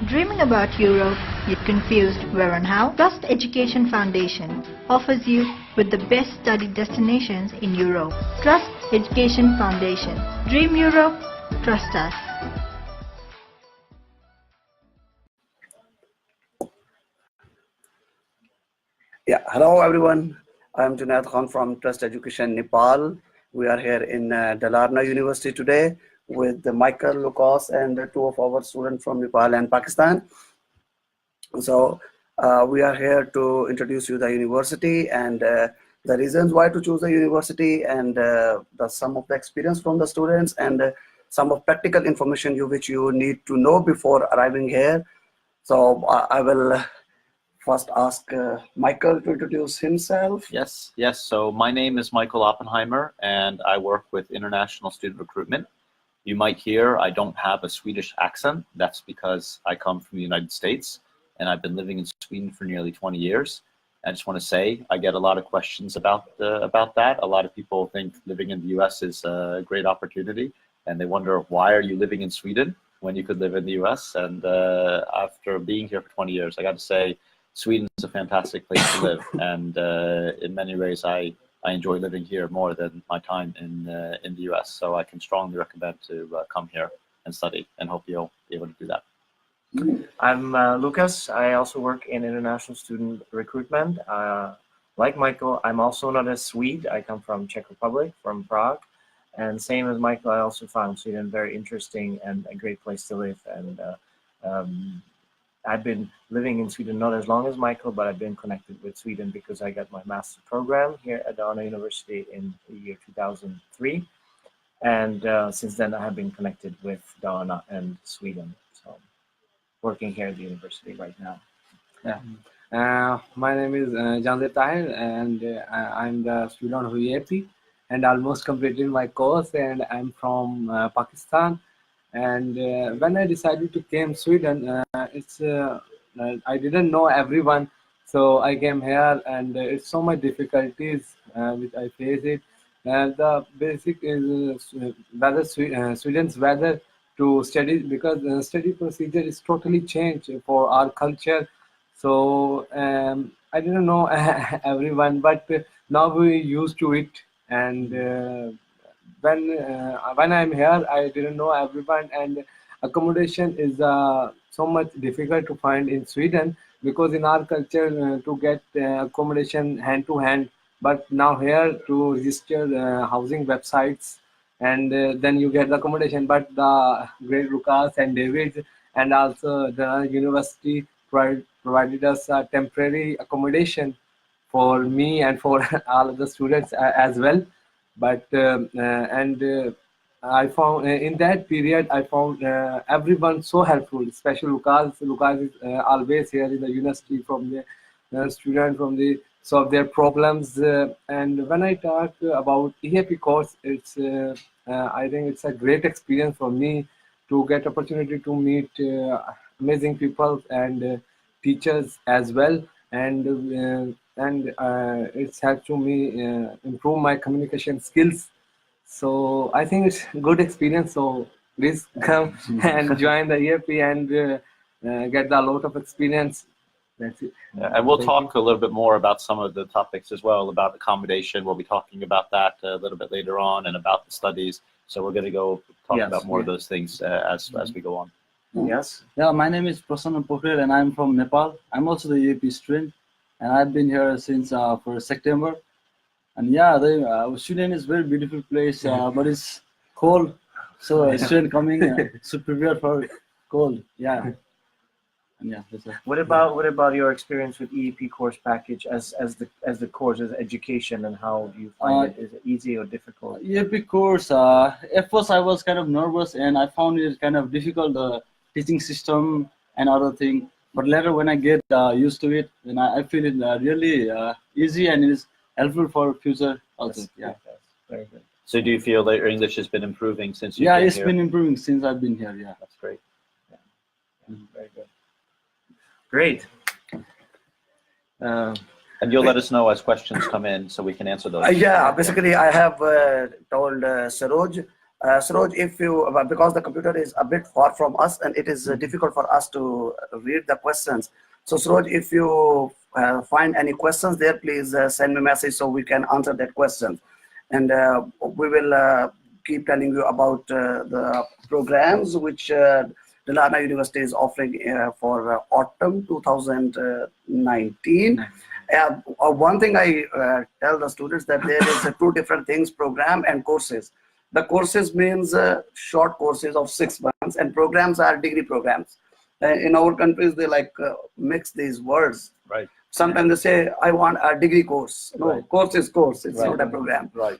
Dreaming about Europe, yet confused where and how? Trust Education Foundation offers you with the best study destinations in Europe. Trust Education Foundation. Dream Europe, trust us. Yeah, hello everyone. I'm Junaid Khan from Trust Education Nepal. We are here in Dalarna University today with Michael, Lucas, and two of our students from Nepal and Pakistan. So we are here to introduce you the university and the reasons why to choose the university, and some of the experience from the students, and some of practical information which you need to know before arriving here. So I will first ask Michael to introduce himself. Yes. So my name is Michael Oppenheimer, and I work with international student recruitment. You might hear I don't have a Swedish accent. That's because I come from the United States, and I've been living in Sweden for nearly 20 years. I just want to say I get a lot of questions about that. A lot of people think living in the US is a great opportunity, and they wonder, why are you living in Sweden when you could live in the US? And after being here for 20 years, I got to say, Sweden is a fantastic place to live, and in many ways I enjoy living here more than my time in the US. So I can strongly recommend to come here and study, and hope you'll be able to do that. I'm Lucas. I also work in international student recruitment. Like Michael, I'm also not a Swede. I come from Czech Republic, from Prague. And same as Michael, I also found Sweden very interesting and a great place to live. And I've been living in Sweden not as long as Michael, but I've been connected with Sweden because I got my master's program here at Dalarna University in the year 2003. And since then, I have been connected with Dalarna and Sweden. So working here at the university right now. Yeah. My name is Jandeep Tahir, and I'm the student of EAP, and almost completed my course, and I'm from Pakistan. And when I decided to came Sweden, I didn't know everyone, so I came here, and it's so much difficulties which I face it. The basic is whether Sweden's weather to study, because the study procedure is totally changed for our culture. So I didn't know everyone, but now we used to it. And when I'm here, I didn't know everyone, and accommodation is so much difficult to find in Sweden, because in our culture to get accommodation hand to hand, but now here to register housing websites, and then you get the accommodation. But the great Lucas and David and also the university provided us a temporary accommodation for me and for all of the students as well. But I found in that period, I found everyone so helpful, especially Lucas. Lucas is always here in the university from the student from the solve their problems. And when I talk about EAP course, it's I think it's a great experience for me to get opportunity to meet amazing people and teachers as well. And it's helped to me improve my communication skills. So I think it's a good experience. So please come and join the EAP and get a lot of experience. That's it. And we'll talk a little bit more about some of the topics as well, about accommodation. We'll be talking about that a little bit later on, and about the studies. So we're going to go talk about more of those things as we go on. Yes. Yeah, my name is Prasanna, and I'm from Nepal. I'm also the EAP student, and I've been here since for September. And yeah, Sweden is a very beautiful place, but it's cold. So a student coming should prepare for cold. Yeah. And yeah, that's it. What about your experience with EAP course package as the course as education, and how do you find it? Is it easy or difficult? EAP course, at first I was kind of nervous, and I found it kind of difficult, the teaching system and other thing. But later, when I get used to it, then I feel it really easy, and it is helpful for future also. Yes. Very good. So do you feel that your English has been improving since you've Yeah, been it's here? been improving since I've been here. Yeah, that's great. Very good. Great. And you'll let us know as questions come in, so we can answer those. Yeah, basically I have told Saroj Suraj, if you, because the computer is a bit far from us and it is difficult for us to read the questions. So Suraj, if you find any questions there, please send me a message so we can answer that question. And we will keep telling you about the programs which Dalarna University is offering for autumn 2019. One thing I tell the students that there is two different things, program and courses. The courses means short courses of 6 months, and programs are degree programs. In our countries, they like mix these words. Right. Sometimes they say, I want a degree course. No, Right. course is course. It's Right. not a program. Right.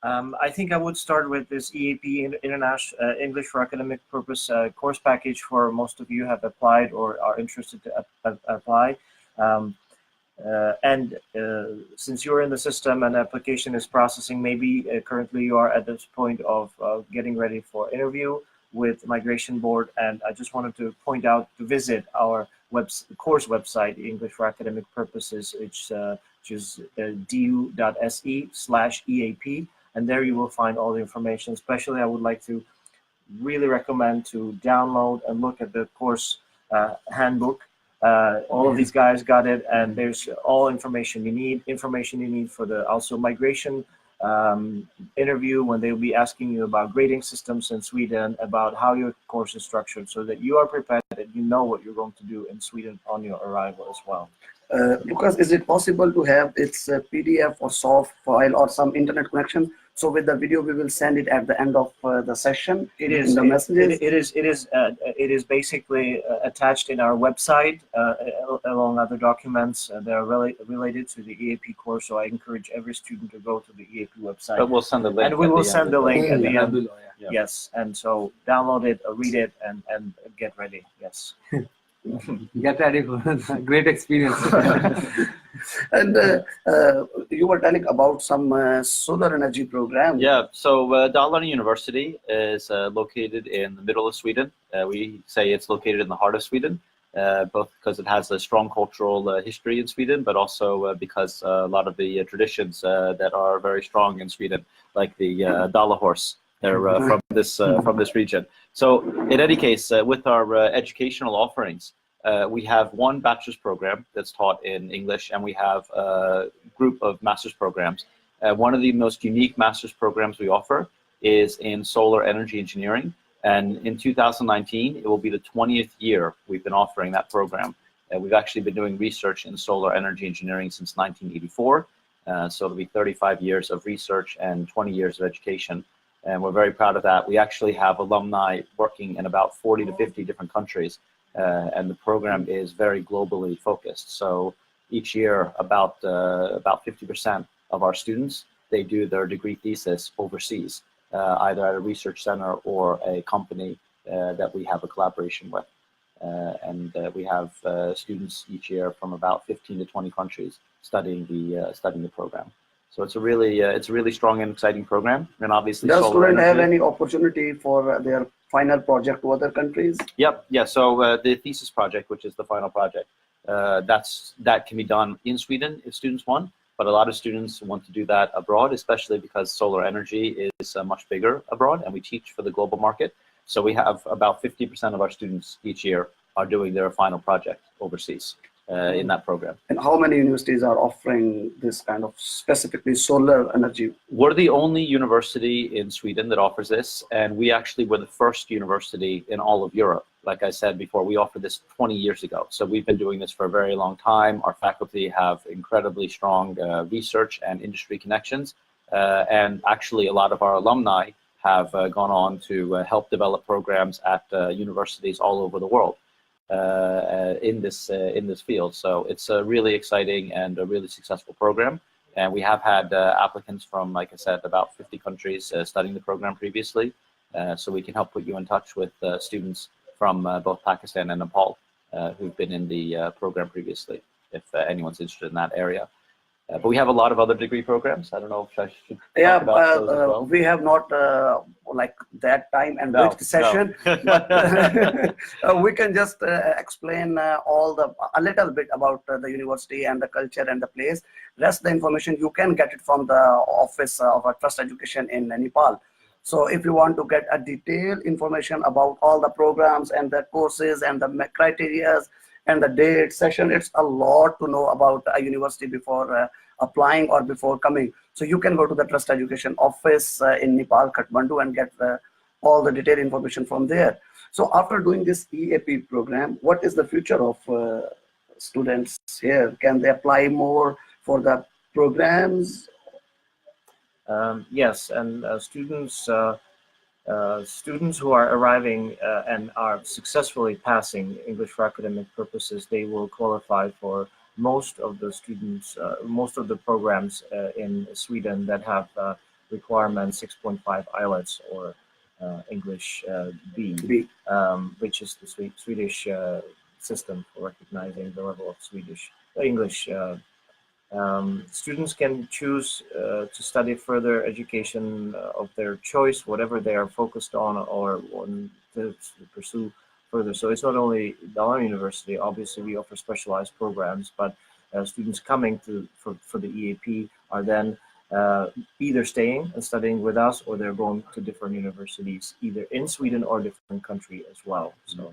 I think I would start with this EAP, International English for Academic Purpose course package for most of you have applied or are interested to apply. Since you're in the system and the application is processing, maybe currently you are at this point of getting ready for interview with Migration Board, and I just wanted to point out to visit our course website, English for Academic Purposes, which is du.se/EAP, and there you will find all the information. Especially, I would like to really recommend to download and look at the course handbook. All of these guys got it, and there's all information you need for the also migration interview, when they'll be asking you about grading systems in Sweden, about how your course is structured, so that you are prepared and you know what you're going to do in Sweden on your arrival as well. Lucas, is it possible to have its PDF or soft file or some internet connection? So with the video, we will send it at the end of the session. It is. In the messages. It is basically attached in our website along other documents that are related to the EAP course. So I encourage every student to go to the EAP website. But we'll send the link. And we will send the link at the Yeah, end. below, yeah. Yes, and so download it, read it, and get ready. Yes. Get ready for a great experience. And you were telling about some solar energy program. Yeah, so Dalarna University is located in the middle of Sweden. We say it's located in the heart of Sweden, both because it has a strong cultural history in Sweden, but also because a lot of the traditions that are very strong in Sweden, like the Dala horse, they're from this region. So in any case, with our educational offerings, we have one bachelor's program that's taught in English, and we have a group of master's programs. One of the most unique master's programs we offer is in solar energy engineering. And in 2019, it will be the 20th year we've been offering that program. We've actually been doing research in solar energy engineering since 1984. So it'll be 35 years of research and 20 years of education. And we're very proud of that. We actually have alumni working in about 40 to 50 different countries. And the program is very globally focused. So each year, about 50% of our students, they do their degree thesis overseas, either at a research center or a company that we have a collaboration with. And we have students each year from about 15 to 20 countries studying the program. So it's a really strong and exciting program. And obviously, does students have any opportunity for their final project to other countries? Yep. Yeah. So the thesis project, which is the final project, that can be done in Sweden if students want. But a lot of students want to do that abroad, especially because solar energy is much bigger abroad, and we teach for the global market. So we have about 50% of our students each year are doing their final project overseas in that program. And how many universities are offering this kind of specifically solar energy? We're the only university in Sweden that offers this, and we actually were the first university in all of Europe. Like I said before, we offered this 20 years ago. So we've been doing this for a very long time. Our faculty have incredibly strong research and industry connections. And actually, a lot of our alumni have gone on to help develop programs at universities all over the world in this field. So it's a really exciting and a really successful program. And we have had applicants from, like I said, about 50 countries studying the program previously. So we can help put you in touch with students from both Pakistan and Nepal who've been in the program previously, if anyone's interested in that area. But we have a lot of other degree programs. I don't know if I should talk about those as well. We have not like that time and which session, but we can just explain a little bit about the university and the culture and the place. Rest of the information you can get it from the office of Trust Education in Nepal. So if you want to get a detailed information about all the programs and the courses and the criteria and the date session, it's a lot to know about a university before applying or before coming. So you can go to the Trust Education office in Nepal, Kathmandu, and get all the detailed information from there. So after doing this EAP program, what is the future of students here? Can they apply more for the programs? Yes, and students who are arriving and are successfully passing English for academic purposes, they will qualify for most of the students, most of the programs in Sweden that have requirement 6.5 IELTS or English B, which is the Swedish system for recognizing the level of English. Students can choose to study further education of their choice, whatever they are focused on or want to pursue further. So it's not only Dalarna University. Obviously, we offer specialized programs, but students coming for the EAP are then either staying and studying with us, or they're going to different universities, either in Sweden or different country as well. So.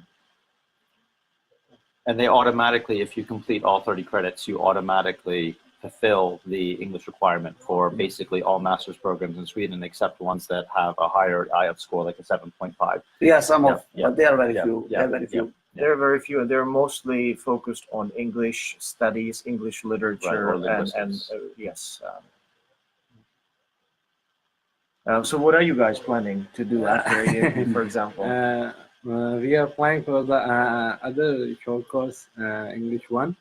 And they automatically, if you complete all 30 credits, you automatically fulfill the English requirement for basically all master's programs in Sweden, except ones that have a higher IELTS score, like a 7.5. Yeah, but they are very few. Yeah, very few. There are very few, and they're mostly focused on English studies, English literature, right, and yes. So what are you guys planning to do after EAP, for example? We are applying for the other short course, English 1,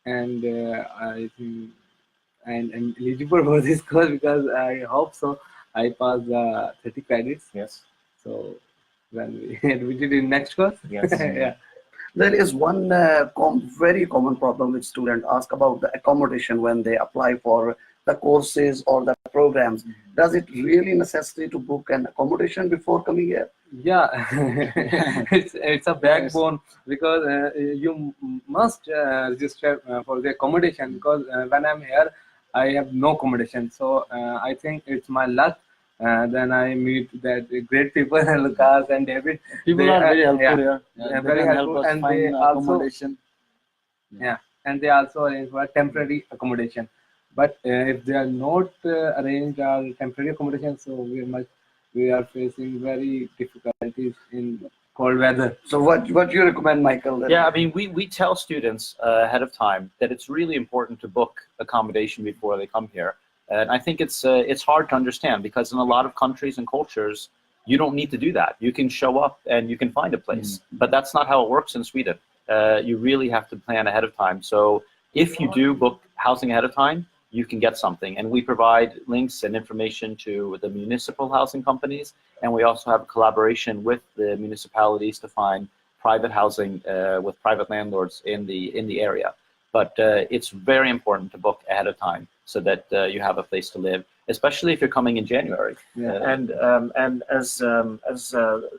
and I think I'm eligible for this course because I hope so. I pass the 30 credits. Yes. So when we admitted in next course. Yes. Yeah. There is one very common problem which students ask about the accommodation when they apply for the courses or the programs. Does it really necessary to book an accommodation before coming here? Yeah, it's a backbone because you must register for the accommodation, because when I'm here, I have no accommodation. So I think it's my luck. Then I meet that great people, Lucas and David. People are very helpful here. Yeah, very helpful, and they also and they also arrange for temporary accommodation. But if they are not arranged or temporary accommodation, so we are facing very difficulties in cold weather. So what do you recommend, Michael? Then? Yeah, I mean, we tell students ahead of time that it's really important to book accommodation before they come here. And I think it's hard to understand, because in a lot of countries and cultures, you don't need to do that. You can show up and you can find a place. But that's not how it works in Sweden. You really have to plan ahead of time. So if you do book housing ahead of time, you can get something. And we provide links and information to the municipal housing companies. And we also have a collaboration with the municipalities to find private housing with private landlords in the area. But it's very important to book ahead of time so that you have a place to live, especially if you're coming in January. Yeah. And as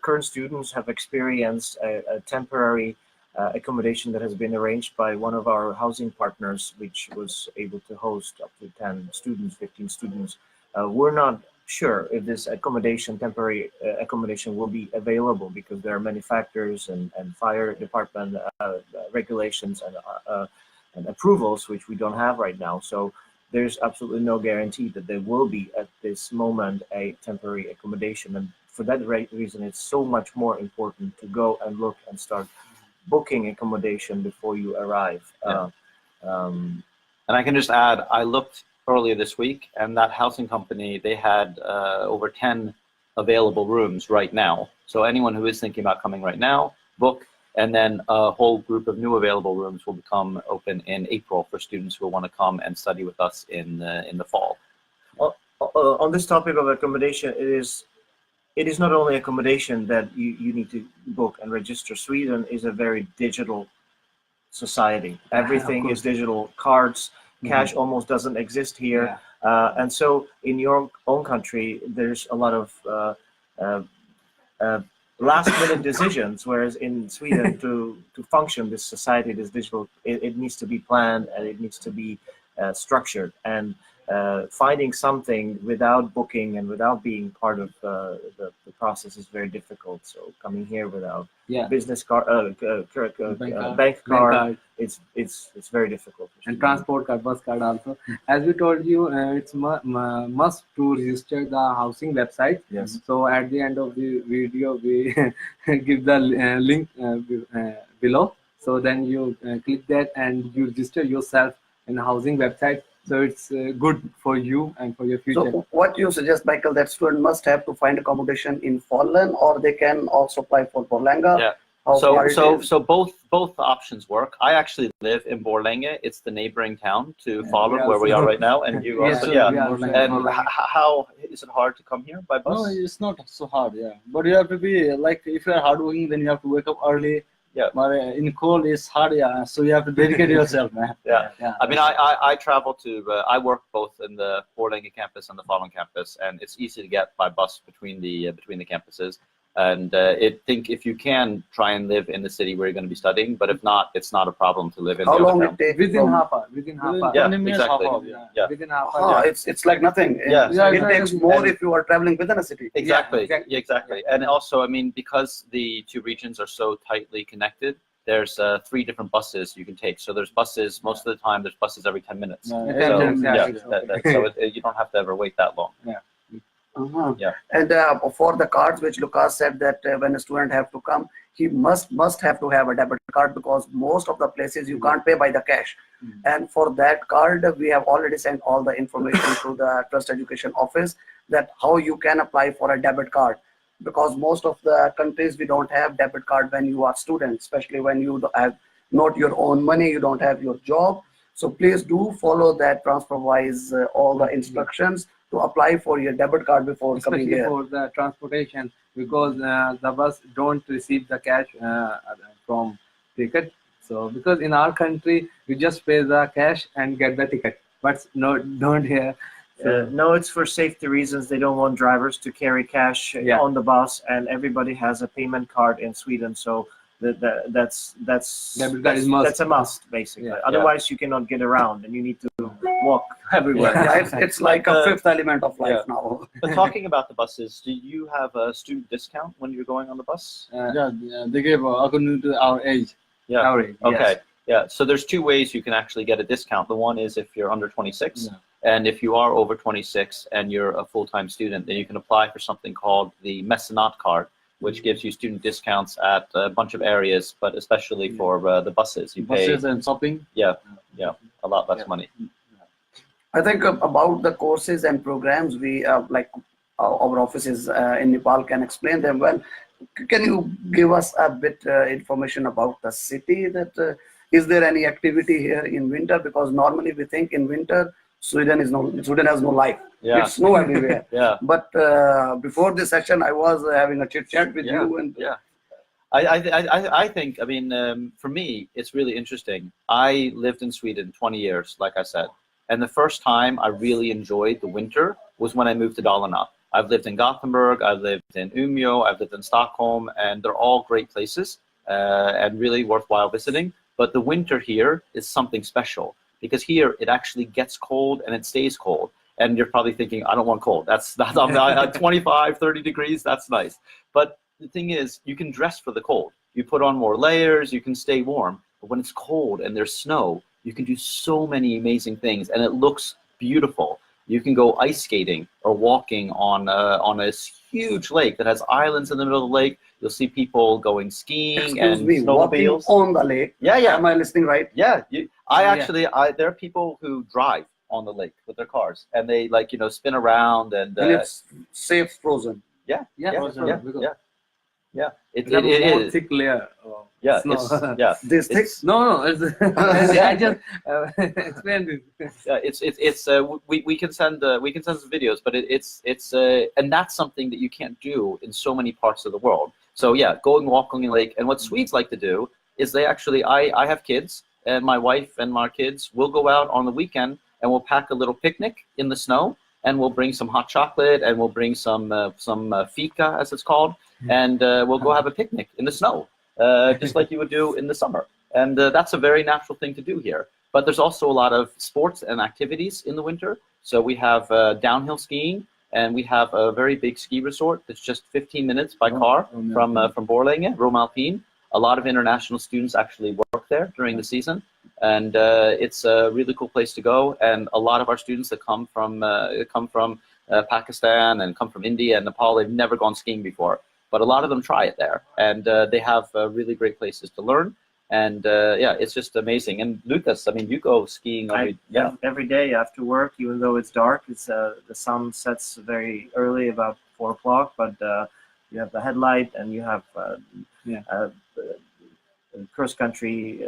current students have experienced a temporary accommodation that has been arranged by one of our housing partners, which was able to host up to 10 students, 15 students. We're not sure if this temporary accommodation will be available, because there are many factors and fire department regulations and approvals, which we don't have right now. So there's absolutely no guarantee that there will be at this moment a temporary accommodation. And for that reason, it's so much more important to go and look and start booking accommodation before you arrive. And I can just add, I looked earlier this week, and that housing company, they had over 10 available rooms right now. So anyone who is thinking about coming right now, book, and then a whole group of new available rooms will become open in April for students who want to come and study with us in the fall. On this topic of accommodation, it is not only accommodation that you need to book and register. Sweden is a very digital society. Everything is digital. Cards, cash almost doesn't exist here. And so in your own country, there's a lot of last-minute decisions, whereas in Sweden, to function this society, this digital, it needs to be planned and it needs to be structured. And finding something without booking and without being part of the process is very difficult. So coming here without business card, bank card, it's very difficult. And transport card, bus card also. As we told you, it's must to register the housing website. Yes. So at the end of the video, we give the link below. So then you click that and you register yourself in the housing website. So it's good for you and for your future. So what you suggest, Michael, that student must have to find accommodation in Falun, or they can also apply for Borlänge? Yeah. So both options work. I actually live in Borlänge. It's the neighboring town to Falun, where we are right now, and you also, And how is it hard to come here by bus? No, it's not so hard. Yeah, but you have to be like, if you are hardworking, then you have to wake up early. Yeah. But in cold, it's hard. Yeah, so you have to dedicate yourself, man. Yeah. I mean, I travel to. I work both in the Borlänge campus and the Falun campus, and it's easy to get by bus between the campuses. And if you can, try and live in the city where you're going to be studying, but if not, it's not a problem to live in. How the long other it takes? Within half hour. Within half hour. Yeah, 20 minutes, exactly. half hour, Yeah. Within half hour. It's like nothing. Yeah. It takes more if you are traveling within a city. Exactly. Exactly. And also, I mean, because the two regions are so tightly connected, there's 3 different buses you can take. So there's buses, most of the time, there's buses every 10 minutes. Yeah, So you don't have to ever wait that long. Yeah. Yeah. And for the cards, which Lucas said that when a student have to come, he must have to have a debit card, because most of the places you can't pay by the cash. And for that card, we have already sent all the information to the Trust Education office that how you can apply for a debit card, because most of the countries we don't have debit card when you are student, especially when you have not your own money, you don't have your job. So please do follow that TransferWise all the instructions to apply for your debit card before coming Especially here. for the transportation, because the bus don't receive the cash from ticket. So because in our country, you just pay the cash and get the ticket, but no, don't here. No, it's for safety reasons. They don't want drivers to carry cash on the bus, and everybody has a payment card in Sweden. So that's a must, basically. Otherwise, you cannot get around, and you need to walk everywhere. It's like a fifth element of life now. But talking about the buses, do you have a student discount when you're going on the bus? They give according to our age. Yeah. Our age, Okay. yes. Yeah. So there's 2 ways you can actually get a discount. The one is if you're under 26. And if you are over 26 and you're a full-time student, then you can apply for something called the Mecenat card, which gives you student discounts at a bunch of areas, but especially for the buses. You pay buses and shopping. a lot less money. I think about the courses and programs, we like our offices in Nepal can explain them well. Can you give us a bit information about the city? That is there any activity here in winter? Because normally we think in winter Sweden has no life. Yeah. It's snow everywhere. Yeah. But before this session, I was having a chit chat with you. And I think, I mean, for me, it's really interesting. I lived in Sweden 20 years, like I said. And the first time I really enjoyed the winter was when I moved to Dalarna. I've lived in Gothenburg, I've lived in Umeå, I've lived in Stockholm, and they're all great places and really worthwhile visiting. But the winter here is something special, because here it actually gets cold and it stays cold. And you're probably thinking, I don't want cold. That's 25, 30 degrees, that's nice. But the thing is, you can dress for the cold. You put on more layers, you can stay warm. But when it's cold and there's snow, you can do so many amazing things, and it looks beautiful. You can go ice skating or walking on a huge lake that has islands in the middle of the lake. You'll see people going skiing and walking snowmobiles on the lake. Yeah. Am I listening right? Yeah. There are people who drive on the lake with their cars, and they spin around and it's safe frozen. Yeah. It is thick layer. Yeah, snow. This thick? No, it's, I just explained it. We can send some videos, but it's and that's something that you can't do in so many parts of the world. So yeah, going walking in the lake. And what Swedes like to do is they actually, I have kids, and my wife and my kids will go out on the weekend and we'll pack a little picnic in the snow, and we'll bring some hot chocolate, and we'll bring some fika, as it's called, and we'll go have a picnic in the snow, just like you would do in the summer. And that's a very natural thing to do here. But there's also a lot of sports and activities in the winter. So we have downhill skiing, and we have a very big ski resort that's just 15 minutes by car from Borlänge, Rome Alpine. A lot of international students actually work there during the season, and it's a really cool place to go. And a lot of our students that come from Pakistan and come from India and Nepal, they've never gone skiing before, but a lot of them try it there, and they have really great places to learn. And yeah, it's just amazing. And Lucas, I mean, you go skiing every day after work, even though it's dark. It's the sun sets very early, about 4 o'clock, but you have the headlight, and you have cross-country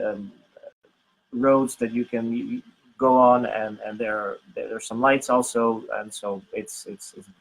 roads that you can go on, and there's some lights also, and so it's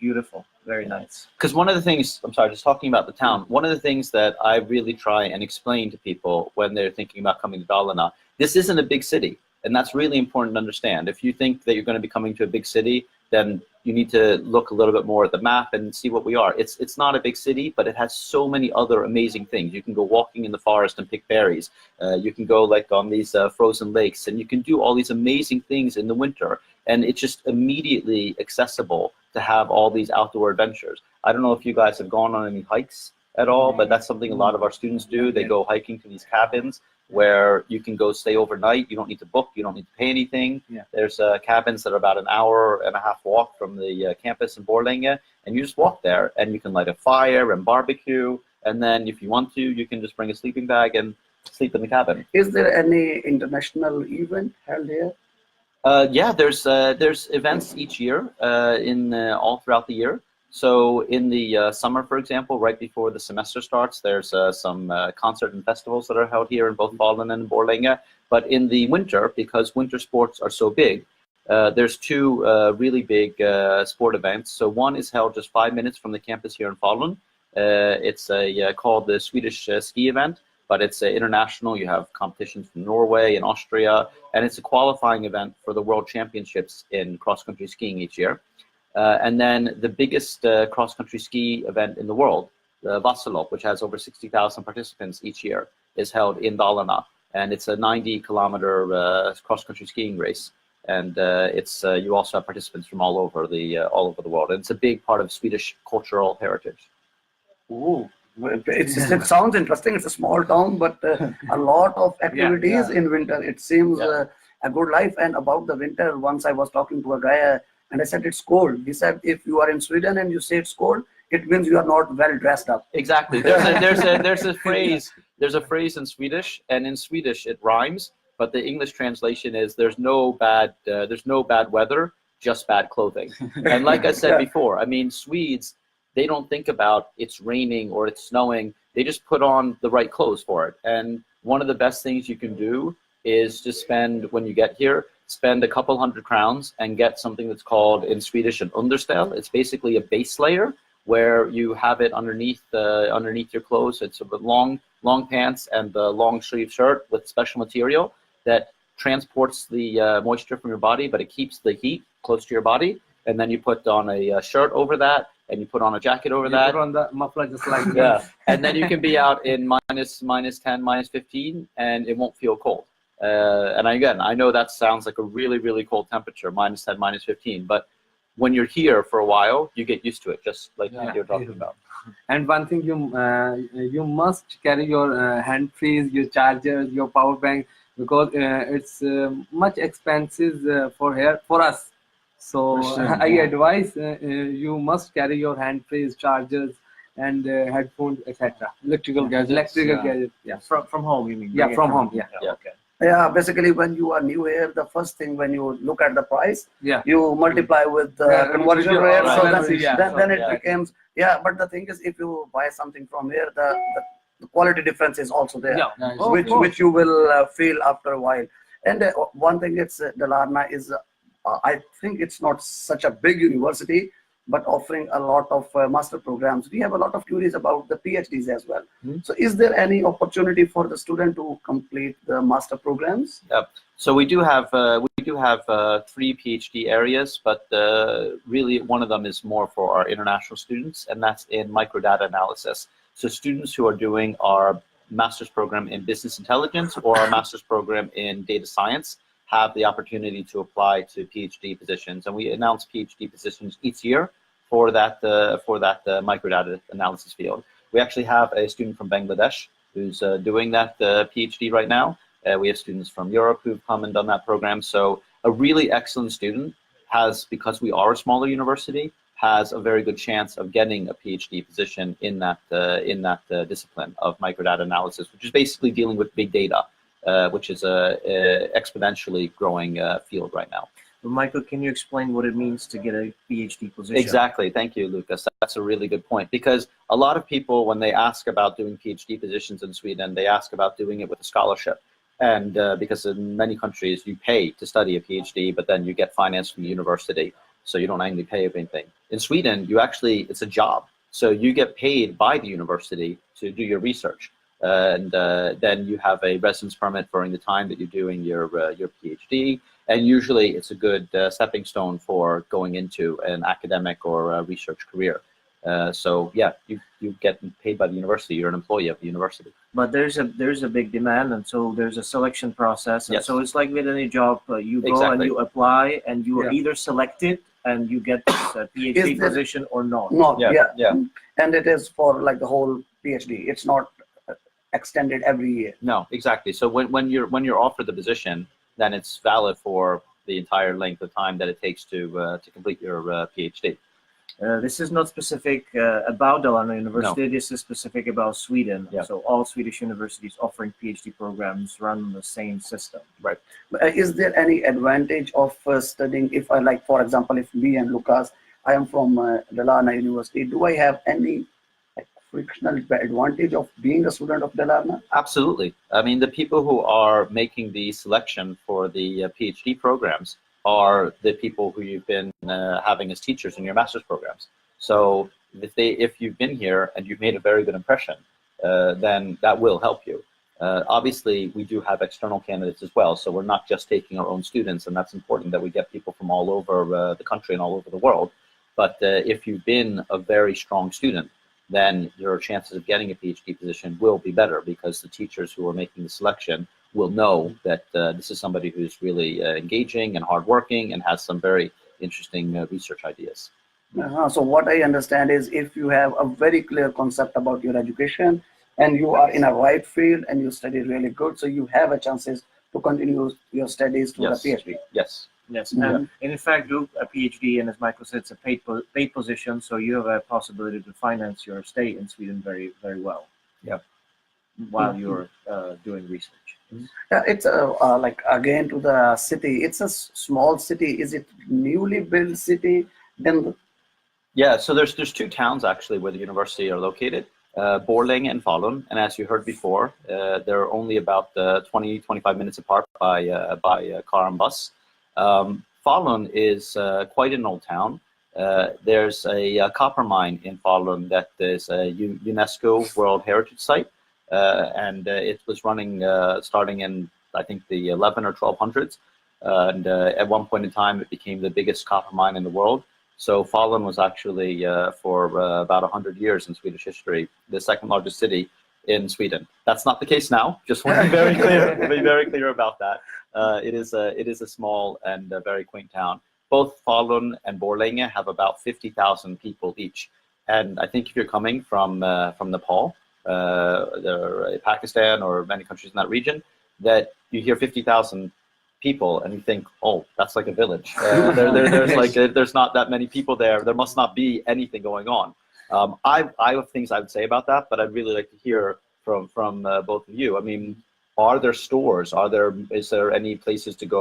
beautiful, very nice. Because one of the things, I'm sorry, just talking about the town, one of the things that I really try and explain to people when they're thinking about coming to Dalarna, this isn't a big city, and that's really important to understand. If you think that you're going to be coming to a big city, then you need to look a little bit more at the map and see what we are. It's not a big city, but it has so many other amazing things. You can go walking in the forest and pick berries. You can go like on these frozen lakes, and you can do all these amazing things in the winter. And it's just immediately accessible to have all these outdoor adventures. I don't know if you guys have gone on any hikes at all, but that's something a lot of our students do. They go hiking to these cabins where you can go stay overnight. You don't need to book. You don't need to pay anything. There's cabins that are about an hour and a half walk from the campus in Borlänge, and you just walk there, and you can light a fire and barbecue, and then if you want to, you can just bring a sleeping bag and sleep in the cabin. Is there any international event held here? Yeah, there's events each year all throughout the year. So in the summer, for example, right before the semester starts, there's some concert and festivals that are held here in both Falun and Borlänge. But in the winter, because winter sports are so big, there's two really big sport events. So one is held just 5 minutes from the campus here in Falun. It's called the Swedish ski event, but it's international. You have competitions from Norway and Austria, and it's a qualifying event for the World Championships in cross-country skiing each year. And then the biggest cross-country ski event in the world, the Bachelor, which has over 60,000 participants each year, is held in Dalarna, and it's a 90-kilometer cross-country skiing race. And you also have participants from all over the world. And it's a big part of Swedish cultural heritage. Ooh, it sounds interesting. It's a small town, but a lot of activities in winter. It seems a good life. And about the winter, once I was talking to a guy, and I said it's cold. He said if you are in Sweden and you say it's cold, it means you are not well dressed up. Exactly. There's a phrase. There's a phrase in Swedish, and in Swedish it rhymes, but the English translation is there's no bad weather, just bad clothing. And like I said before, I mean, Swedes, they don't think about it's raining or it's snowing. They just put on the right clothes for it. And one of the best things you can do is to spend, when you get here, spend a couple 100 crowns and get something that's called in Swedish an underställ. It's basically a base layer where you have it underneath your clothes. It's a long pants and the long sleeve shirt with special material that transports the moisture from your body, but it keeps the heat close to your body. And then you put on a shirt over that, and you put on a jacket over that. Put on the muffler just like that. Yeah, and then you can be out in minus 10, minus 15, and it won't feel cold. And again, I know that sounds like a really, really cold temperature, minus 10, minus 15, but when you're here for a while, you get used to it, just like you're talking about. And one thing, you must carry your hand frees, your chargers, your power bank, because it's much expensive for us. So I advise you must carry your hand frees, chargers, and headphones, etc. Electrical gadgets. Yeah. From home, you mean? Yeah, from home. Yeah. Okay. Yeah, basically when you are new here, the first thing when you look at the price, Yeah. you multiply with the conversion rate, so then it Yeah. becomes, but the thing is, if you buy something from here, the quality difference is also there, Yeah. Nice. which you will feel after a while. And one thing, it's Dalarna is, I think it's not such a big university, but offering a lot of master programs. We have a lot of queries about the PhDs as well. So is there any opportunity for the student to complete the master programs? Yep. So we do have 3 PhD areas, but really one of them is more for our international students, and that's in microdata analysis. So students who are doing our master's program in business intelligence or our master's program in data science have the opportunity to apply to PhD positions, and we announce PhD positions each year for that microdata analysis field. We actually have a student from Bangladesh who's doing that PhD right now. We have students from Europe who've come and done that program. So a really excellent student has, because we are a smaller university, has a very good chance of getting a PhD position in that discipline of microdata analysis, which is basically dealing with big data, which is a exponentially growing field right now. Michael, can you explain what it means to get a PhD position? Exactly. Thank you, Lucas. That's a really good point, because a lot of people, when they ask about doing PhD positions in Sweden, they ask about doing it with a scholarship. And because in many countries you pay to study a PhD, but then you get finance from the university, so you don't actually pay anything. In Sweden, it's a job. So you get paid by the university to do your research. And then you have a residence permit during the time that you're doing your PhD. And usually it's a good stepping stone for going into an academic or research career. So yeah, you get paid by the university. You're an employee of the university. But there's a big demand, and so there's a selection process. And yes. So it's like with any job, you go exactly. and you apply, and you are either selected and you get a PhD position or not. Not, yeah. And it is for like the whole PhD. It's not extended every year. No, exactly. So when you're offered the position, then it's valid for the entire length of time that it takes to complete your PhD. This is not specific about Dalarna University. No. This is specific about Sweden. Yeah. So all Swedish universities offering PhD programs run the same system. Right. Is there any advantage of studying, if I like, for example, if me and Lucas, I am from Dalarna University, do I have any frictional advantage of being a student of Dalarna? Absolutely. I mean, the people who are making the selection for the PhD programs are the people who you've been having as teachers in your master's programs. So if you've been here and you've made a very good impression, then that will help you. Obviously, we do have external candidates as well, so we're not just taking our own students, and that's important that we get people from all over the country and all over the world. But if you've been a very strong student, then your chances of getting a PhD position will be better, because the teachers who are making the selection will know that this is somebody who's really engaging and hardworking and has some very interesting research ideas. So what I understand is, if you have a very clear concept about your education and you are in a right field and you study really good, so you have a chances to continue your studies to Yes. the PhD. Yes. Yes, and in fact, do a PhD, and as Michael said, it's a paid position, so you have a possibility to finance your stay in Sweden very, very well. Yeah. While you're doing research. It's like, again, to the city. It's a small city. Is it newly built city? Then Yeah. So there's two towns actually where the university are located, Borlänge and Falun. And as you heard before, they're only about 20-25 minutes apart by car and bus. Falun is quite an old town. There's a copper mine in Falun that is a UNESCO World Heritage Site, and it was running starting in, I think, the 11 or 1200s. And at one point in time, it became the biggest copper mine in the world. So Falun was actually, for about 100 years in Swedish history, the second largest city in Sweden. That's not the case now. Just want to be very clear. Be very clear about that. It is a small and very quaint town. Both Falun and Borlänge have about 50,000 people each. And I think if you're coming from Nepal, Pakistan, or many countries in that region, that you hear 50,000 people and you think, oh, that's like a village. There's not that many people there. There must not be anything going on. I have things I would say about that, but I'd really like to hear from both of you. I mean, are there stores? Is there any places to go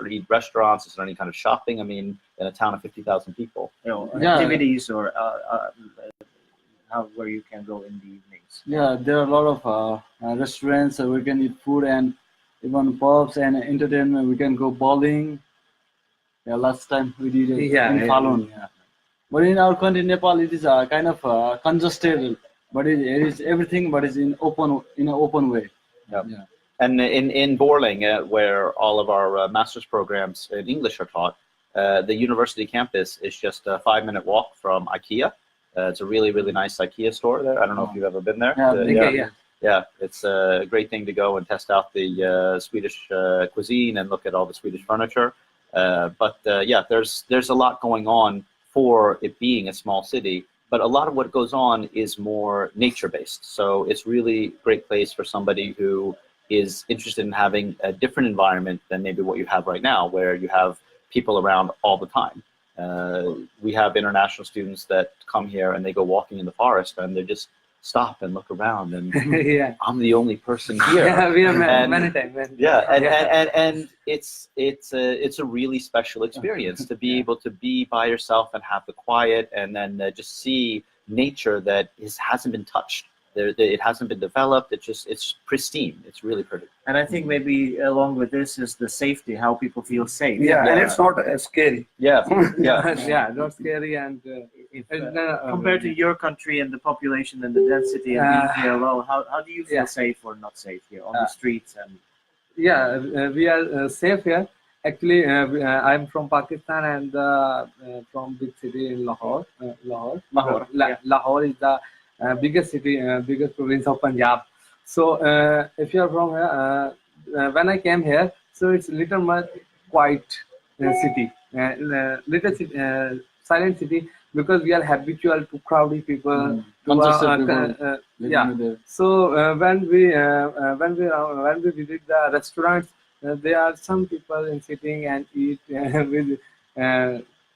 eat restaurants? Is there any kind of shopping? I mean, in a town of 50,000 people. Activities or where you can go in the evenings. Yeah, there are a lot of restaurants where we can eat food, and even pubs and entertainment. We can go bowling. Yeah, last time we did it in Falun. Yeah. But in our country, Nepal, it is kind of congested. But it is everything, but it's in an open way. Yeah. And in Borlänge, where all of our master's programs in English are taught, the university campus is just a 5-minute walk from IKEA. It's a really, really nice IKEA store there. I don't know if you've ever been there. yeah, it's a great thing to go and test out the Swedish cuisine and look at all the Swedish furniture. But yeah, there's a lot going on for it being a small city. But a lot of what goes on is more nature-based. So it's really a great place for somebody who is interested in having a different environment than maybe what you have right now, where you have people around all the time. We have international students that come here and they go walking in the forest and they just stop and look around and Yeah. I'm the only person here. Yeah, we have And- many times. Yeah, and it's a really special experience to be able to be by yourself and have the quiet, and then just see nature that hasn't been touched. It hasn't been developed. It's pristine. It's really pretty. And I think maybe along with this is the safety, how people feel safe. Yeah, and Yeah. it's not scary. Yeah, yeah. Yeah, not scary and If, compared to your country and the population and the density and being here alone, how do you feel Yeah. safe or not safe here on the streets? And yeah, we are safe here. Actually, I'm from Pakistan and from big city in Lahore. Lahore, yeah. Lahore is the biggest city, biggest province of Punjab. So if you are from here, when I came here, so it's little much quiet city, little city, silent city, because we are habitual to crowdy people. Congested people. Yeah. So when we visit the restaurants, there are some people in sitting and eat with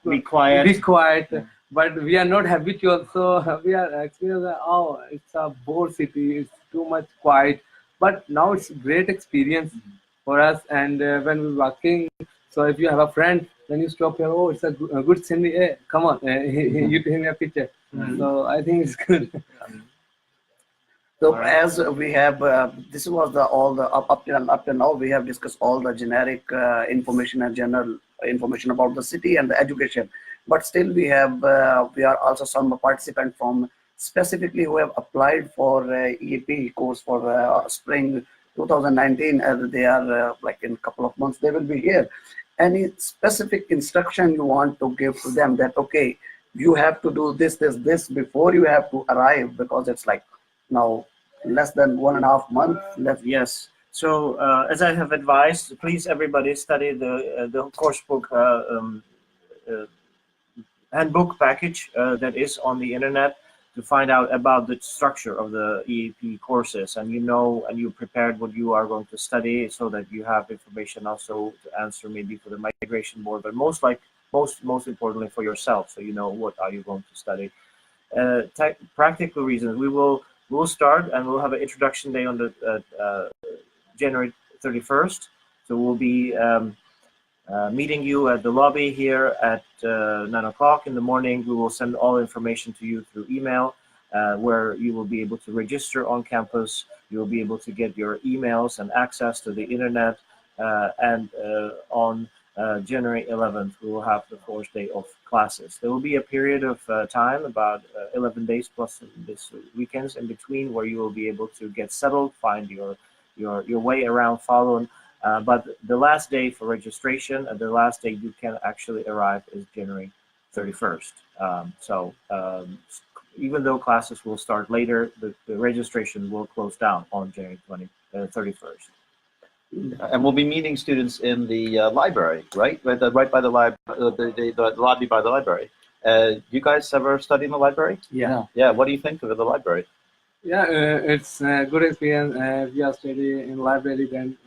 be quiet. be quiet. But we are not habitual, so we are actually oh, it's a bored city. It's too much quiet. But now it's great experience for us. And when we're walking, so if you have a friend, then you stop here. Oh, it's a good city. Hey, come on, you take a picture. So I think it's good. So as we have, this was all the up till now we have discussed all the generic information and general information about the city and the education. But still we are also some participants from specifically who have applied for EAP course for spring 2019, and they are like in a couple of months they will be here. Any specific instruction you want to give to them that okay, you have to do this before you have to arrive, because it's like now less than 1.5 months left. Yes. So as I have advised, please everybody study the course book handbook package that is on the internet to find out about the structure of the EAP courses, and you know, and you prepared what you are going to study, so that you have information also to answer maybe for the migration board, but most importantly for yourself, so you know what are you going to study. Practical reasons, we'll start and we'll have an introduction day on the January 31st. So we'll be meeting you at the lobby here at 9 o'clock in the morning. We will send all information to you through email, where you will be able to register on campus. You will be able to get your emails and access to the internet. And on January 11th, we will have the fourth day of classes. There will be a period of time, about 11 days plus this weekends in between, where you will be able to get settled, find your way around Falun. But the last day for registration and the last day you can actually arrive is January 31st. Even though classes will start later, the registration will close down on January 31st. And we'll be meeting students in the library, right? Right by the lobby by the library. You guys ever study in the library? Yeah. Yeah. What do you think of the library? Yeah, it's a good experience. We are studying in library, then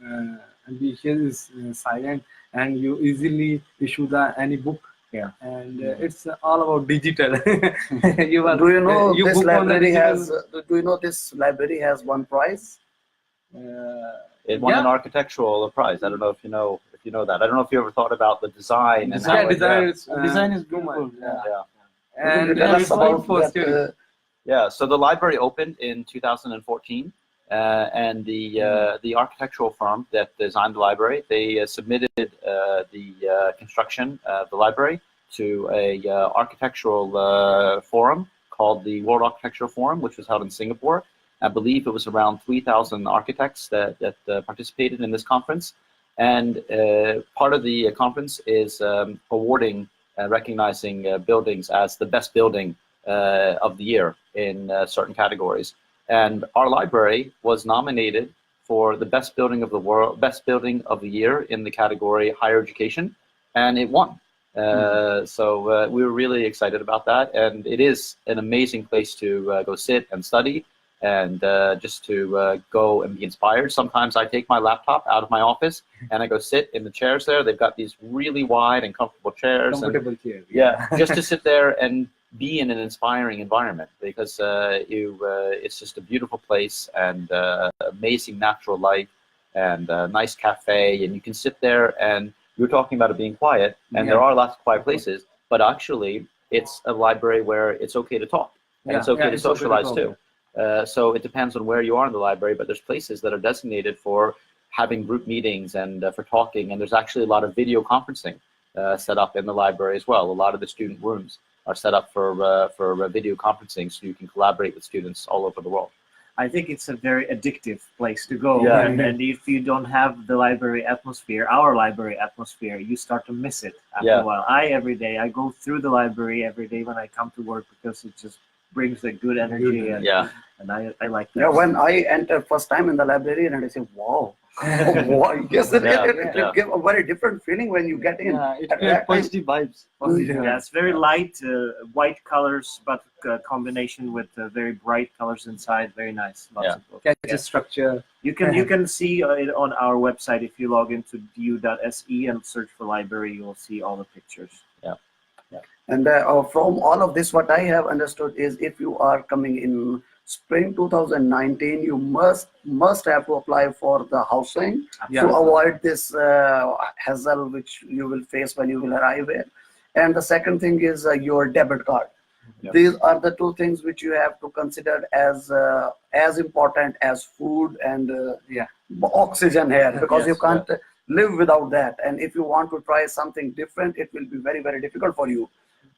and the here is silent, and you easily issue any book. Yeah. And it's all about digital. Do you know you this book on the library digital- has? Do you know this library has one prize? It won Yeah. an architectural prize. I don't know if you know that. I don't know if you ever thought about the design and how Yeah, it, design yeah. is Design is too much. beautiful. Yeah. Yeah. And Tell us it's about good for that, students. Yeah, so the library opened in 2014, and the architectural firm that designed the library, they submitted the construction of the library to a architectural forum called the World Architectural Forum, which was held in Singapore. I believe it was around 3,000 architects that participated in this conference. And part of the conference is awarding, recognizing buildings as the best building of the year in certain categories. And our library was nominated for the best building of the world, best building of the year in the category higher education, and it won. So we were really excited about that, and it is an amazing place to go sit and study, and just to go and be inspired. Sometimes I take my laptop out of my office and I go sit in the chairs there. They've got these really wide and comfortable chairs. Comfortable chairs. Yeah, just to sit there and be in an inspiring environment, because it's just a beautiful place, and amazing natural light, and a nice cafe, and you can sit there, and you're talking about it being quiet, and there are lots of quiet places, but actually it's a library where it's okay to talk, and it's okay to socialize too. So it depends on where you are in the library, but there's places that are designated for having group meetings and for talking, and there's actually a lot of video conferencing set up in the library as well. A lot of the student rooms are set up for video conferencing, so you can collaborate with students all over the world. I think it's a very addictive place to go. Yeah. And if you don't have the library atmosphere, our library atmosphere, you start to miss it after a while. Every day, I go through the library every day when I come to work, because it just brings a good energy. And, and I like that. Yeah, when I entered first time in the library, and I say, wow. Wow. Yes, it gives a very different feeling when you get in. Yeah, it's positive vibes. Yeah, it's very light, white colors, but combination with very bright colors inside. Very nice. Lots of books. Catch a structure. You can see it on our website. If you log into du.se and search for library, you will see all the pictures. And from all of this, what I have understood is, if you are coming in spring 2019, you must have to apply for the housing to avoid this hassle which you will face when you will arrive here. And the second thing is your debit card. These are the two things which you have to consider as important as food and oxygen here, because you can't live without that. And if you want to try something different, it will be very, very difficult for you.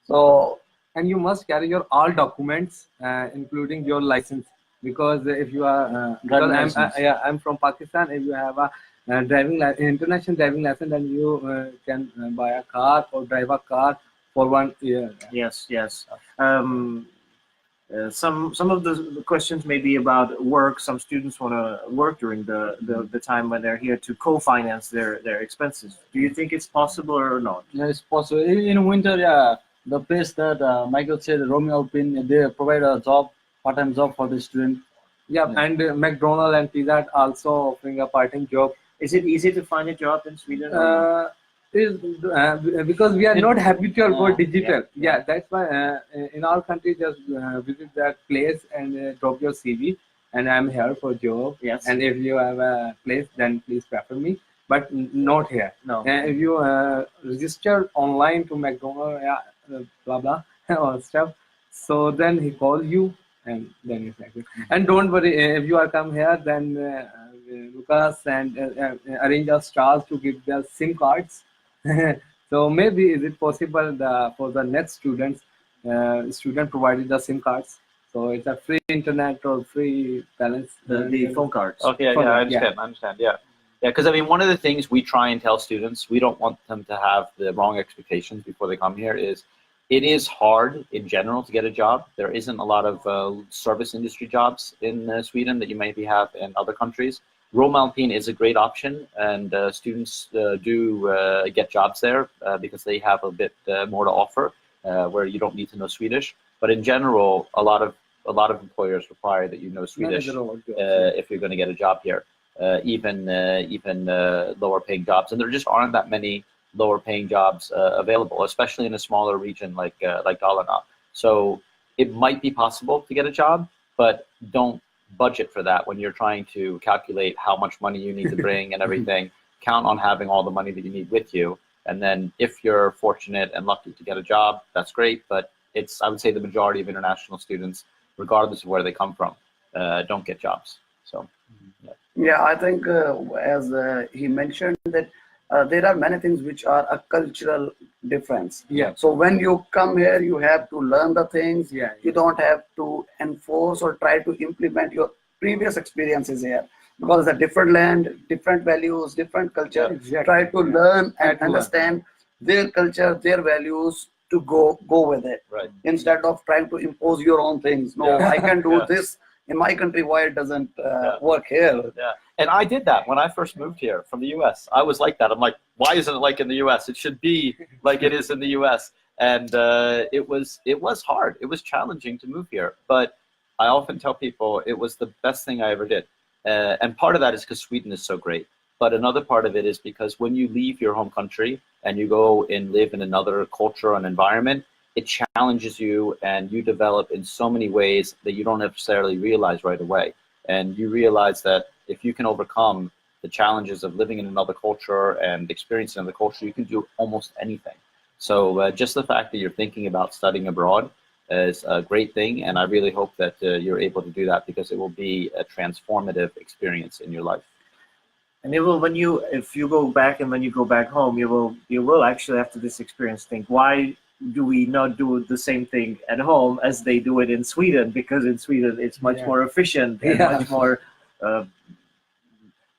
So, and you must carry your all documents, including your license, because if you are, I'm from Pakistan. If you have a international driving license, then you can buy a car or drive a car for 1 year. Yes. Some of the questions may be about work. Some students want to work during the time when they're here to co-finance their expenses. Do you think it's possible or not? Yeah, it's possible. In winter, the place that Michael said, Romeo Alpine, they provide a job, part-time job for the student. And McDonald's and Pizza Hut also offering a part-time job. Is it easy to find a job in Sweden? Because we are not habitual for digital. That's why in our country, just visit that place and drop your CV, and I'm here for job. Yes. And if you have a place, then please prefer me. But not here. No. If you register online to McDonald's, blah blah or stuff, so then he calls you, and then it's like it. And don't worry, if you are come here, then Lucas and arrange our stars to give their SIM cards. So maybe is it possible for the next students, student provided the SIM cards, so it's a free internet or free balance. The phone cards. Okay, I understand. Yeah, because I mean, one of the things we try and tell students, we don't want them to have the wrong expectations before they come here, is it is hard in general to get a job. There isn't a lot of service industry jobs in Sweden that you maybe have in other countries. Rome Alpine is a great option, and students do get jobs there because they have a bit more to offer, where you don't need to know Swedish. But in general, a lot of employers require that you know Swedish if you're going to get a job here. Even lower paying jobs, and there just aren't that many lower paying jobs available, especially in a smaller region like Dalarna. So it might be possible to get a job, but don't budget for that when you're trying to calculate how much money you need to bring and everything. Count on having all the money that you need with you, and then if you're fortunate and lucky to get a job, that's great. But I would say the majority of international students, regardless of where they come from, don't get jobs. So I think as he mentioned that there are many things which are a cultural difference. So when you come here, you have to learn the things. You don't have to enforce or try to implement your previous experiences here, because it's a different land, different values, different culture. Try to learn and understand their culture, their values, to go with it, instead of trying to impose your own things. No, I can do this in my country, why it doesn't work here? Yeah, and I did that when I first moved here from the U.S. I was like that. I'm like, why isn't it like in the U.S.? It should be like it is in the U.S. And it was hard. It was challenging to move here, but I often tell people it was the best thing I ever did. And part of that is because Sweden is so great. But another part of it is because when you leave your home country and you go and live in another culture and environment, it challenges you and you develop in so many ways that you don't necessarily realize right away. And you realize that if you can overcome the challenges of living in another culture and experiencing another culture, you can do almost anything. So just the fact that you're thinking about studying abroad is a great thing. And I really hope that you're able to do that, because it will be a transformative experience in your life. And it will, if you go back and when you go back home, you will actually, after this experience, think, why do we not do the same thing at home as they do it in Sweden? Because in Sweden it's much more efficient and much more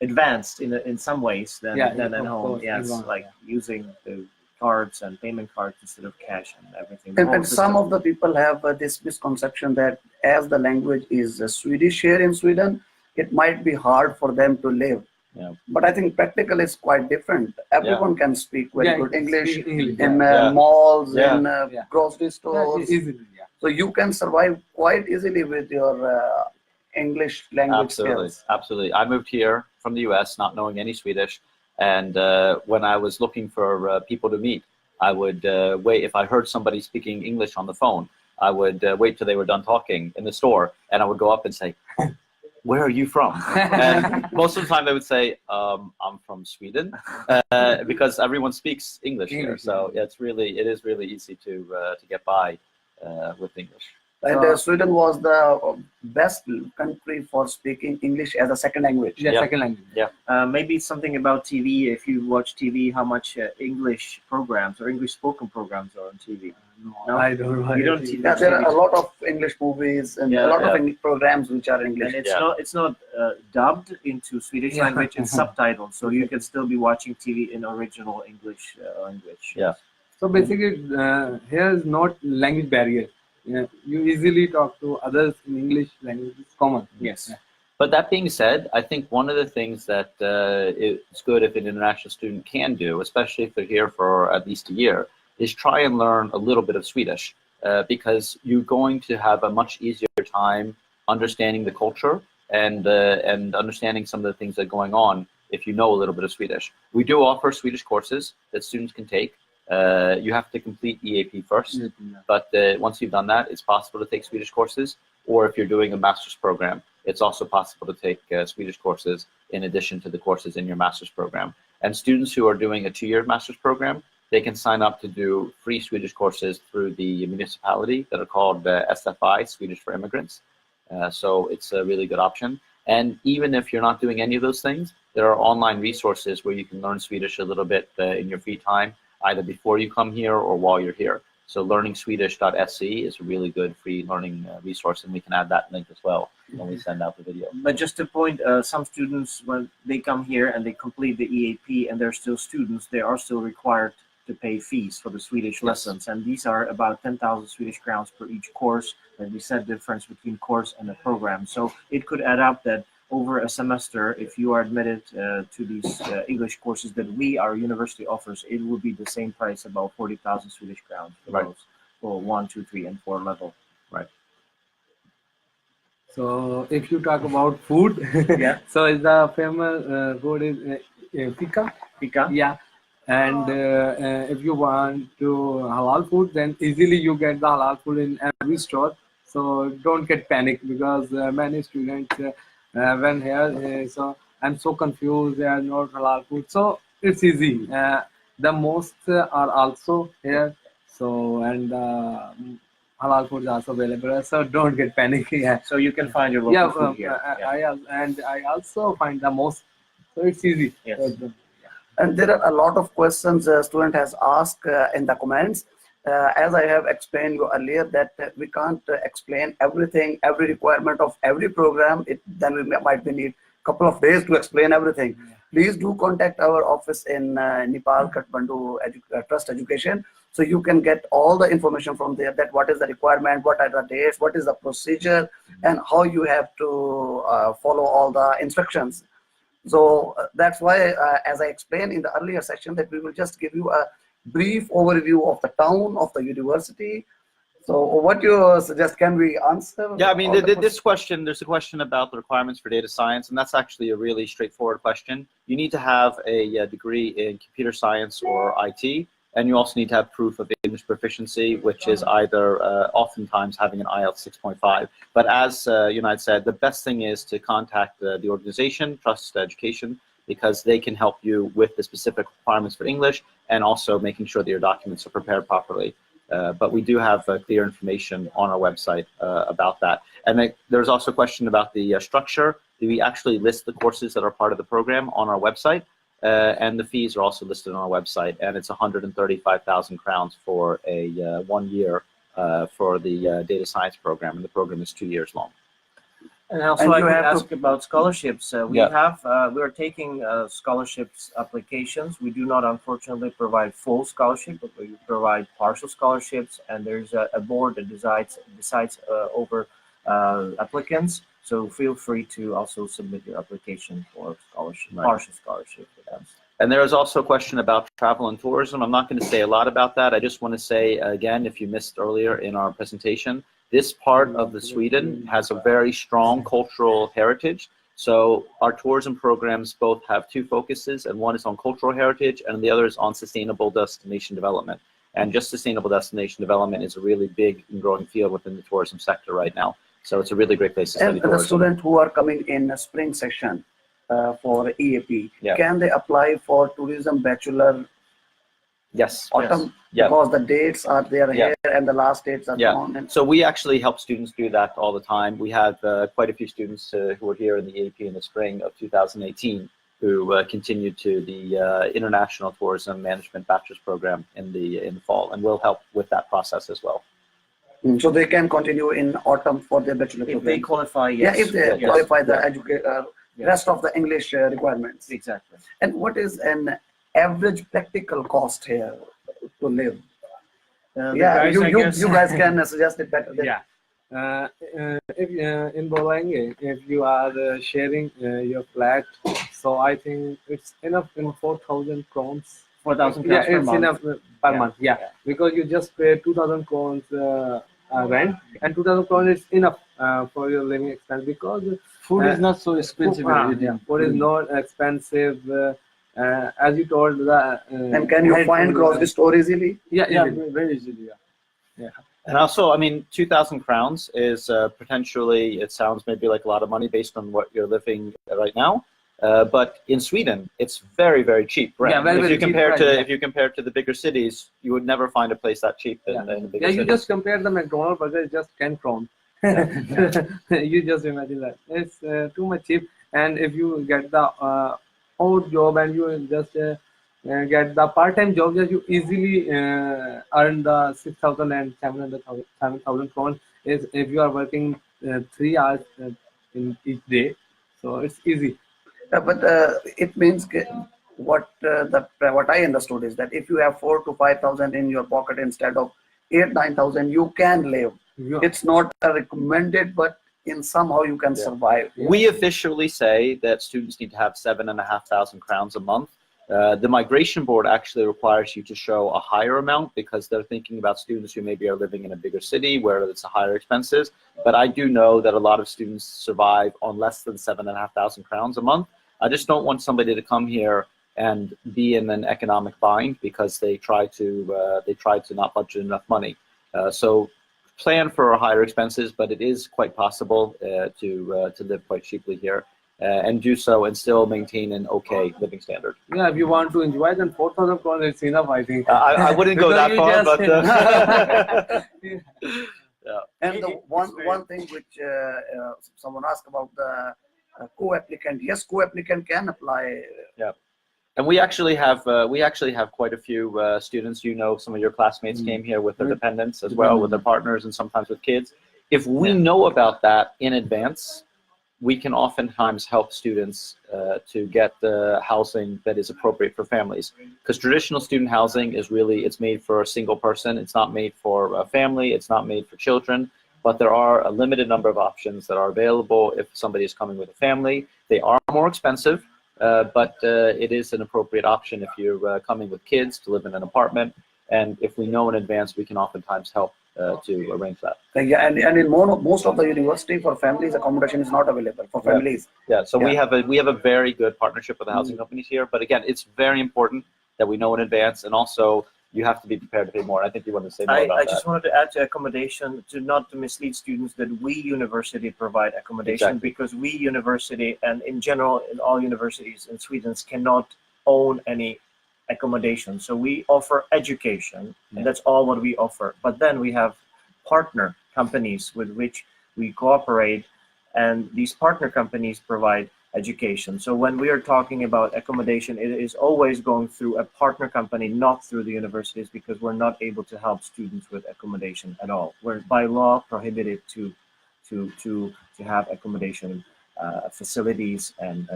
advanced in some ways than at home. Yes, like using the cards and payment cards instead of cash and everything. And some of the people have this misconception that as the language is Swedish here in Sweden, it might be hard for them to live. Yeah. But I think practical is quite different. Everyone can speak very good English in malls, in grocery stores. Easily, So you can survive quite easily with your English language skills. Absolutely. I moved here from the US not knowing any Swedish. And when I was looking for people to meet, I would wait. If I heard somebody speaking English on the phone, I would wait till they were done talking in the store. And I would go up and say, where are you from? And most of the time they would say, I'm from Sweden, because everyone speaks English here. So it is really easy to get by with English. And Sweden was the best country for speaking English as a second language. Second language. Maybe something about TV. If you watch TV, how much English programs or English spoken programs are on TV? No, I don't know. You don't there are a lot of English movies and a lot of English programs which are English. And it's not dubbed into Swedish language, it's subtitled, so you can still be watching TV in original English language. Yeah. So basically, here is not language barrier. You easily talk to others in English language. It's common. Yes. But that being said, I think one of the things that it's good if an international student can do, especially if they're here for at least a year, is try and learn a little bit of Swedish, because you're going to have a much easier time understanding the culture and understanding some of the things that are going on if you know a little bit of Swedish. We do offer Swedish courses that students can take. You have to complete EAP first, but once you've done that, it's possible to take Swedish courses. Or if you're doing a master's program, it's also possible to take Swedish courses in addition to the courses in your master's program. And students who are doing a 2-year master's program, they can sign up to do free Swedish courses through the municipality that are called SFI, Swedish for Immigrants. So it's a really good option. And even if you're not doing any of those things, there are online resources where you can learn Swedish a little bit in your free time, either before you come here or while you're here. So learningswedish.se is a really good free learning resource, and we can add that link as well when we send out the video. But just to point, some students, when they come here and they complete the EAP and they're still students, they are still required to pay fees for the Swedish lessons. And these are about 10,000 Swedish crowns per each course. And we said the difference between course and a program. So it could add up that over a semester, if you are admitted to these English courses that our university offers, it will be the same price, about 40,000 Swedish crowns for those, for 1, 2, 3, and 4 level. Right. So if you talk about food, so the famous food is pika. Pika? Yeah. And if you want to halal food, then easily you get the halal food in every store. So don't get panic, because many students when here, so I'm so confused, they are not halal food. So it's easy. The mosques are also here. So, and halal food is also available. So don't get panic. So you can find your local food here. I also find the mosque. So it's easy. Yes. And there are a lot of questions a student has asked in the comments. As I have explained you earlier, that we can't explain everything, every requirement of every program. Then we might need a couple of days to explain everything. Please do contact our office in Nepal, Kathmandu Trust Education, So you can get all the information from there, that what is the requirement, what are the dates, what is the procedure, and how you have to follow all the instructions. So that's why, as I explained in the earlier section, that we will just give you a brief overview of the town, of the university. So what you suggest, can we answer? Yeah, I mean, this question, there's a question about the requirements for data science, and that's actually a really straightforward question. You need to have a degree in computer science or IT, and you also need to have proof of English proficiency, which is either oftentimes having an IELTS 6.5. But as United said, the best thing is to contact the organization, Trust Education, because they can help you with the specific requirements for English and also making sure that your documents are prepared properly. But we do have clear information on our website about that. And there's also a question about the structure. We actually list the courses that are part of the program on our website, and the fees are also listed on our website. And it's 135,000 crowns for a 1 year for the data science program, and the program is 2 years long. And also, I could ask about scholarships. We are taking scholarships applications. We do not, unfortunately, provide full scholarship, but we provide partial scholarships. And there's a board that decides over applicants. So feel free to also submit your application for scholarship, partial scholarship with us. And there is also a question about travel and tourism. I'm not going to say a lot about that. I just want to say, again, if you missed earlier in our presentation, this part of the Sweden has a very strong cultural heritage. So our tourism programs both have two focuses, and one is on cultural heritage and the other is on sustainable destination development. And just sustainable destination development is a really big and growing field within the tourism sector right now. So it's a really great place to study tourism. And the students who are coming in a spring session for EAP, can they apply for tourism bachelor? Yes. Autumn, because the dates are there here and the last dates are gone. And so we actually help students do that all the time. We have quite a few students who are here in the EAP in the spring of 2018 who continued to the International Tourism Management Bachelor's program in the fall, and we'll help with that process as well. So they can continue in autumn for their bachelor program. If they qualify, yes. Yeah, if they qualify the rest of the English requirements. Exactly. And what is an average practical cost here to live? You guys can suggest it better. If in Bolangé, if you are sharing your flat, so I think it's enough in 4,000 crowns. 4,000 crowns per it's month. enough per month. Because you just pay 2,000 crowns rent, and 2,000 crowns is enough for your living expense, because food is not so expensive. Food is not expensive. As you told, and can you find grocery store easily? Very easily. And also, I mean, 2,000 crowns is potentially, it sounds maybe like a lot of money based on what you're living right now. But in Sweden, it's very, very cheap. Right? If you compare to the bigger cities, you would never find a place that cheap in the bigger cities. You just compare the McDonald's burger, it's just 10 crowns. You just imagine that. It's too much cheap. And if you get the odd job and you just get the part-time job, that you easily earn the 6,000 and 7,000 crowns is if you are working 3 hours in each day. So it's easy. But it means what I understood is that if you have 4,000 to 5,000 in your pocket instead of 8,000-9,000, you can live. It's not recommended, but in somehow you can survive. We officially say that students need to have 7,500 crowns a month. The migration board actually requires you to show a higher amount because they're thinking about students who maybe are living in a bigger city where it's a higher expenses. But I do know that a lot of students survive on less than 7,500 crowns a month. I just don't want somebody to come here and be in an economic bind because they try to not budget enough money. So plan for higher expenses, but it is quite possible to live quite cheaply here. And do so and still maintain an okay living standard. Yeah, if you want to enjoy, then 4,000 crowns is enough, I think. I wouldn't go that far, but And the one thing which someone asked about the co-applicant. Yes, co-applicant can apply. Yeah, and we actually have quite a few students. You know, some of your classmates came here with their dependents as well, with their partners, and sometimes with kids. If we know about that in advance, we can oftentimes help students to get the housing that is appropriate for families. Because traditional student housing is really, it's made for a single person. It's not made for a family. It's not made for children. But there are a limited number of options that are available if somebody is coming with a family. They are more expensive, but it is an appropriate option if you're coming with kids to live in an apartment. And if we know in advance, we can oftentimes help to arrange that. Yeah, and in most of the university for families, accommodation is not available for families. Yeah, so we have a very good partnership with the housing companies here. But again, it's very important that we know in advance, and also you have to be prepared to pay more. I think you want to say more about that. I just wanted to add to accommodation, not to mislead students, that we university provide accommodation, because we university, and in general in all universities in Sweden, cannot own any accommodation. So we offer education, and that's all what we offer. But then we have partner companies with which we cooperate, and these partner companies provide education. So when we are talking about accommodation, it is always going through a partner company, not through the universities, because we're not able to help students with accommodation at all. We're by law prohibited to have accommodation facilities and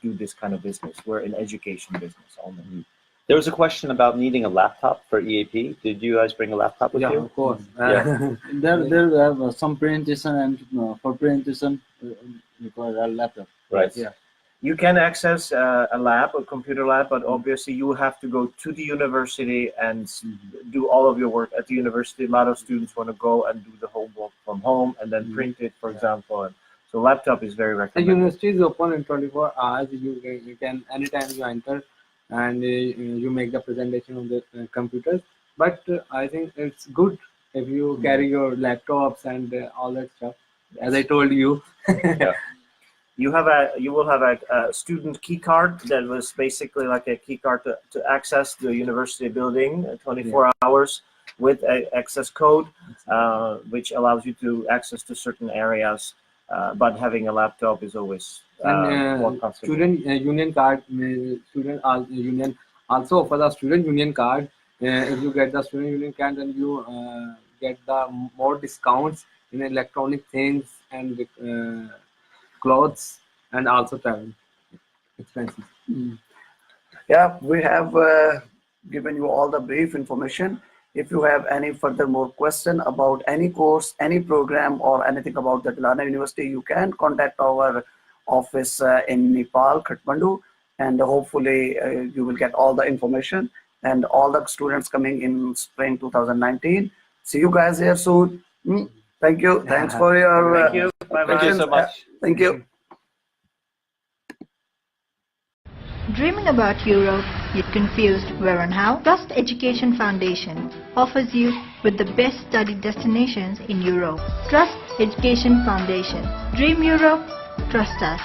do this kind of business. We're in education business only. There was a question about needing a laptop for EAP. Did you guys bring a laptop with you? Yeah, of course. There we have some presentation, and for presentation require a laptop. Right. Yeah. You can access a lab, a computer lab, but obviously you have to go to the university and do all of your work at the university. A lot of students want to go and do the homework from home and then print it, for example. And so laptop is very recommended. The university is open in 24 hours. You can anytime you enter, and you make the presentation on the computers. But I think it's good if you carry your laptops and all that stuff. As I told you. You will have a student key card that was basically like a key card to access the university building 24 hours with an access code, which allows you to access to certain areas. But having a laptop is always more comfortable. Student union card, union also offer the student union card. If you get the student union card, then you get the more discounts in electronic things and clothes, and also travel expenses. Yeah, we have given you all the brief information. If you have any further more question about any course, any program, or anything about the Dalarna University, you can contact our office in Nepal, Kathmandu, and hopefully you will get all the information, and all the students coming in spring 2019. See you guys here soon. Thank you. Thanks for your Thank you. Bye-bye. Thank you so much. Thank you. Dreaming about Europe, yet confused where and how? Trust Education Foundation offers you with the best study destinations in Europe. Trust Education Foundation. Dream Europe, trust us.